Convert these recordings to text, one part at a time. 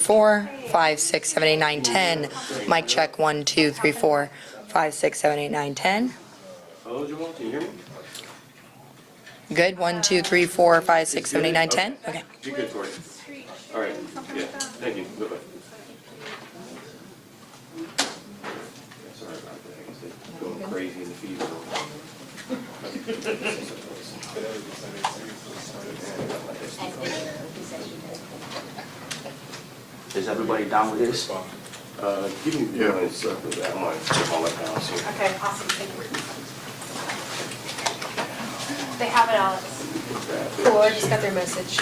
4, 5, 6, 7, 8, 9, 10. Mic check 1, 2, 3, 4, 5, 6, 7, 8, 9, 10. Hello, Jamal, can you hear me? Good. 1, 2, 3, 4, 5, 6, 7, 8, 9, 10. Okay. You're good, Tori. All right. Yeah. Thank you. Bye-bye. Sorry about that. I guess they're going crazy in the feed. Is everybody down with this? Give me one second. I might check all that down soon. Okay, awesome, thank you. They have it, Alex. Cool, I just got their message.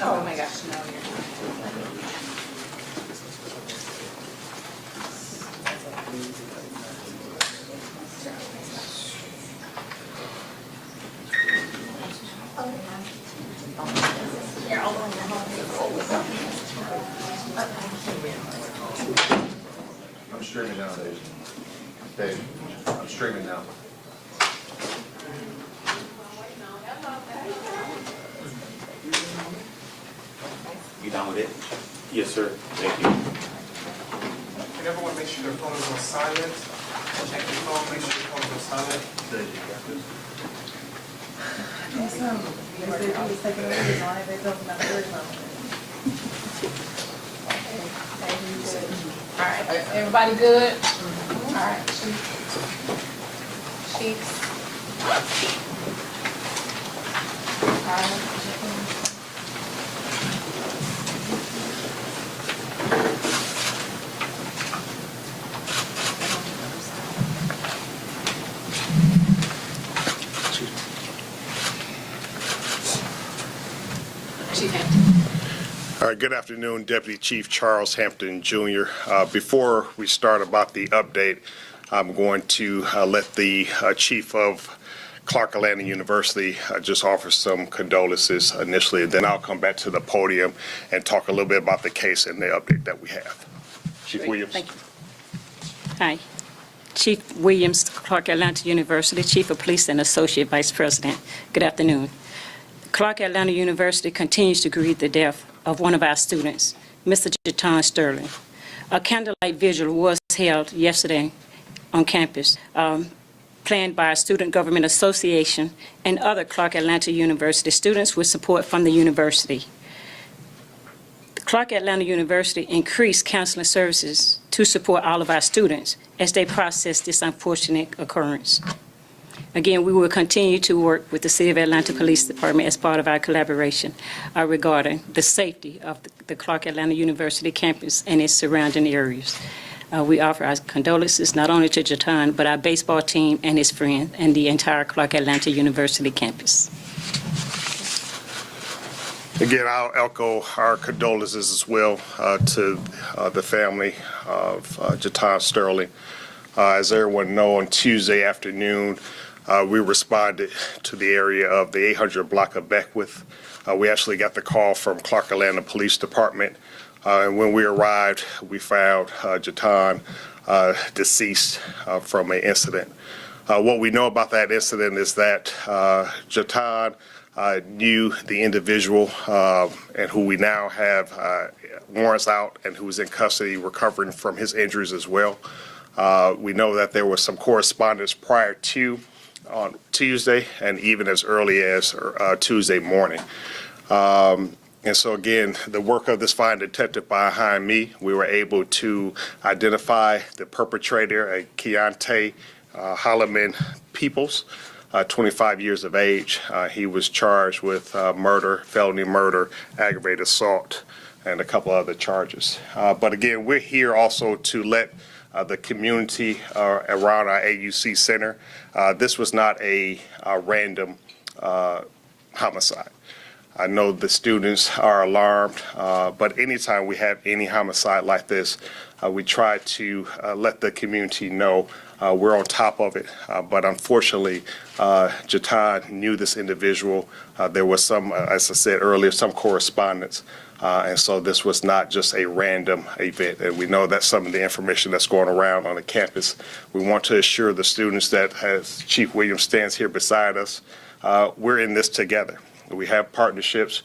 Oh my gosh, no, you're not. I'm streaming now, Dave. Dave, I'm streaming now. You down with it? Yes, sir. Thank you. And everyone make sure their phones are silent. Check your phone, make sure your phones are silent. All right, everybody good? All right, Chiefs. All right. All right, good afternoon, Deputy Chief Charles Hampton Jr. Before we start about the update, I'm going to let the Chief of Clark Atlanta University just offer some condolences initially, and then I'll come back to the podium and talk a little bit about the case and the update that we have. Chief Great. Williams. Thank you. Hi. Chief Williams, Clark Atlanta University, Chief of Police and Associate Vice President. Good afternoon. Clark Atlanta University continues to grieve the death of one of our students, Mr. Jatonne Sterling. A candlelight vigil was held yesterday on campus, planned by our Student Government Association and other Clark Atlanta University students with support from the university. Clark Atlanta University increased counseling services to support all of our students as they process this unfortunate occurrence. Again, we will continue to work with the City of Atlanta Police Department as part of our collaboration regarding the safety of the Clark Atlanta University campus and its surrounding areas. We offer our condolences not only to Jatonne, but our baseball team and his friend and the entire Clark Atlanta University campus. Again, I'll echo our condolences as well to the family of Jatonne Sterling. As everyone knows, on Tuesday afternoon, we responded to the area of the 800 block of Beckwith. We actually got the call from Clark Atlanta Police Department, and when we arrived, we found Jatonne deceased from an incident. What we know about that incident is that Jatonne knew the individual and who we now have warrants out and who is in custody recovering from his injuries as well. We know that there was some correspondence prior to on Tuesday and even as early as Tuesday morning. And so again, the work of this fine detective behind me, we were able to identify the perpetrator, Keontae Holloman Peoples, 25 years of age. He was charged with murder, felony murder, aggravated assault, and a couple other charges. But again, we're here also to let the community around our AUC Center. This was not a random homicide. I know the students are alarmed, but anytime we have any homicide like this, we try to let the community know we're on top of it. But unfortunately, Jatonne knew this individual. There was some, as I said earlier, some correspondence. And so this was not just a random event. And we know that some of the information that's going around on the campus, we want to assure the students that, as Chief Williams stands here beside us, we're in this together. We have partnerships.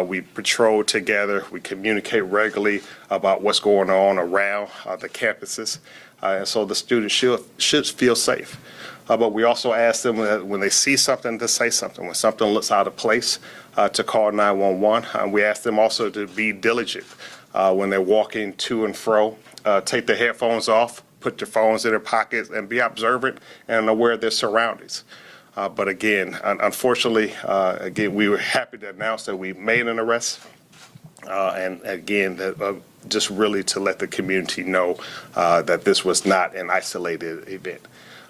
We patrol together. We communicate regularly about what's going on around the campuses. And so the students should feel safe. But we also ask them that when they see something to say something. When something looks out of place, to call 911. We ask them also to be diligent when they're walking to and fro. Take their headphones off, put their phones in their pockets, and be observant and aware of their surroundings. But again, unfortunately, we were happy to announce that we made an arrest. And again, just really to let the community know that this was not an isolated event.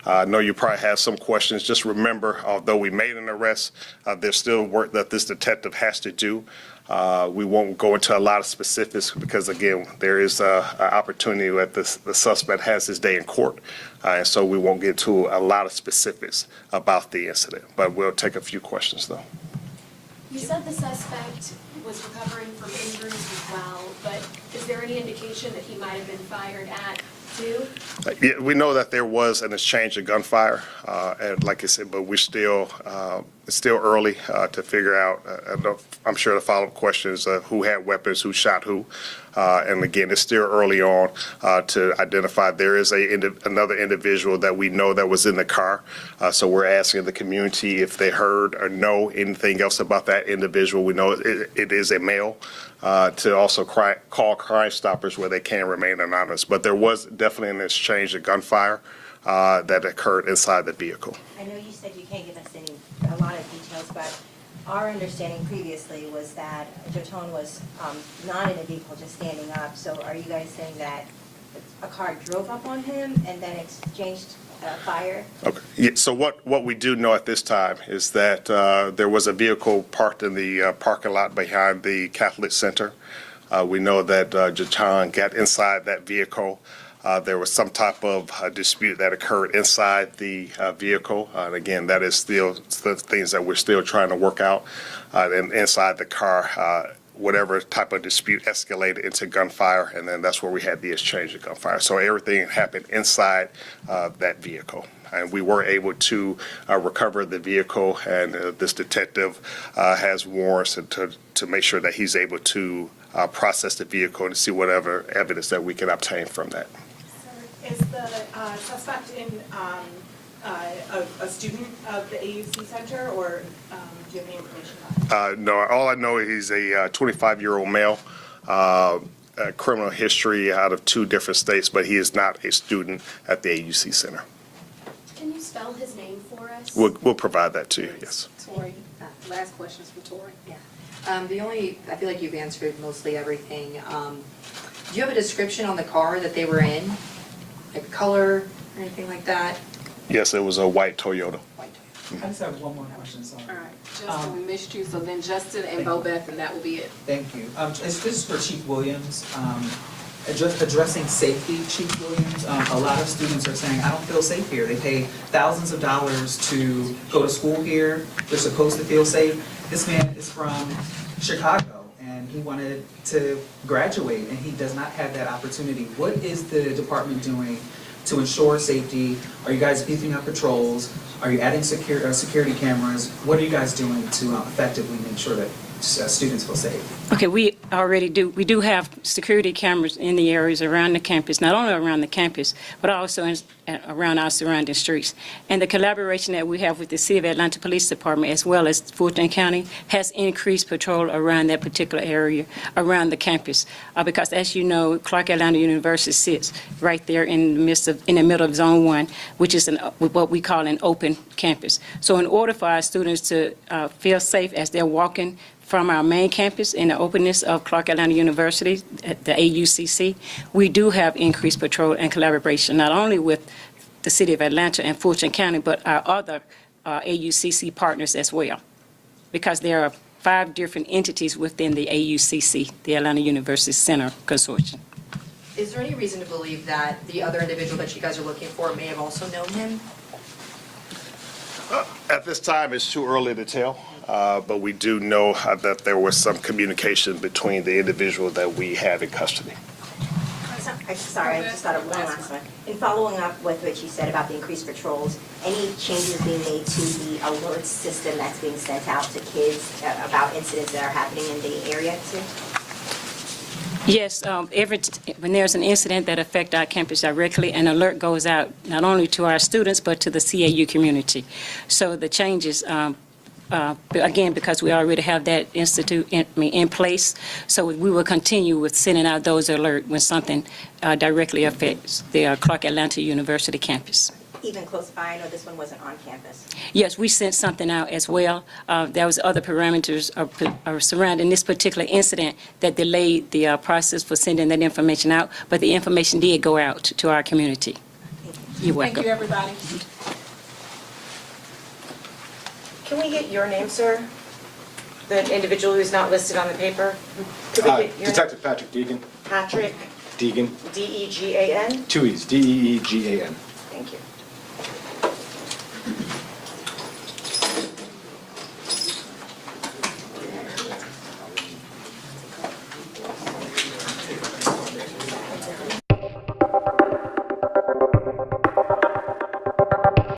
I know you probably have some questions. Just remember, although we made an arrest, there's still work that this detective has to do. We won't go into a lot of specifics because, again, there is an opportunity that the suspect has his day in court. And so we won't get to a lot of specifics about the incident. But we'll take a few questions, though. You said the suspect was recovering from injuries as well, but is there any indication that he might have been fired at too? Yeah, we know that there was an exchange of gunfire, and like I said, but it's still early to figure out. I'm sure the follow-up question is who had weapons, who shot who, and again, it's still early on to identify. There is another individual that we know that was in the car, so we're asking the community if they heard or know anything else about that individual. We know it is a male. To also call Crime Stoppers where they can remain anonymous. But there was definitely an exchange of gunfire that occurred inside the vehicle. I know you said you can't give us a lot of details, but our understanding previously was that Jatonne was not in a vehicle, just standing up. So are you guys saying that a car drove up on him and then exchanged fire? Okay. Yeah, so what we do know at this time is that there was a vehicle parked in the parking lot behind the Catholic Center. We know that Jatonne got inside that vehicle. There was some type of dispute that occurred inside the vehicle. And again, that is still the things that we're still trying to work out. And inside the car, whatever type of dispute escalated into gunfire, and then that's where we had the exchange of gunfire. So everything happened inside that vehicle. And we were able to recover the vehicle, and this detective has warrants to make sure that he's able to process the vehicle and see whatever evidence that we can obtain from that. Is the suspect a student of the AUC Center, or do you have any information about it? No, all I know is he's a 25-year-old male, criminal history out of 2 different states, but he is not a student at the AUC Center. Can you spell his name for us? We'll provide that to you, yes. Tori, last question's for Tori. Yeah. I feel like you've answered mostly everything. Do you have a description on the car that they were in? Like color or anything like that? Yes, it was a white Toyota. White Toyota. I just have one more question, sorry. All right, Justin, we missed you, so then Justin and Bo Beth, and that will be it. Thank you. This is for Chief Williams. Addressing safety, Chief Williams, a lot of students are saying, I don't feel safe here. They pay thousands of dollars to go to school here. They're supposed to feel safe. This man is from Chicago, and he wanted to graduate, and he does not have that opportunity. What is the department doing to ensure safety? Are you guys beefing up patrols? Are you adding security cameras? What are you guys doing to effectively make sure that students feel safe? Okay, we do have security cameras in the areas around the campus, not only around the campus, but also around our surrounding streets. And the collaboration that we have with the City of Atlanta Police Department, as well as Fulton County, has increased patrol around that particular area, around the campus. Because as you know, Clark Atlanta University sits right there in the middle of Zone 1, which is what we call an open campus. So in order for our students to feel safe as they're walking from our main campus in the openness of Clark Atlanta University, the AUCC, we do have increased patrol and collaboration, not only with the City of Atlanta and Fulton County, but our other AUCC partners as well, because there are 5 different entities within the AUCC, the Atlanta University Center Consortium. Is there any reason to believe that the other individual that you guys are looking for may have also known him? At this time, it's too early to tell, but we do know that there was some communication between the individual that we have in custody. I'm sorry, I just thought of one last one. In following up with what you said about the increased patrols, any changes being made to the alert system that's being sent out to kids about incidents that are happening in the area too? Yes, when there's an incident that affects our campus directly, an alert goes out not only to our students, but to the CAU community. So the changes, again, because we already have that institute in place, so we will continue with sending out those alerts when something directly affects the Clark Atlanta University campus. Even close by, I know this one wasn't on campus. Yes, we sent something out as well. There was other parameters surrounding this particular incident that delayed the process for sending that information out, but the information did go out to our community. You're welcome. Thank you, everybody. Can we get your name, sir? The individual who's not listed on the paper? Could we get your name? Detective Patrick Deegan. Patrick, Deegan. D-E-G-A-N? Two E's, D-E-E-G-A-N. Thank you.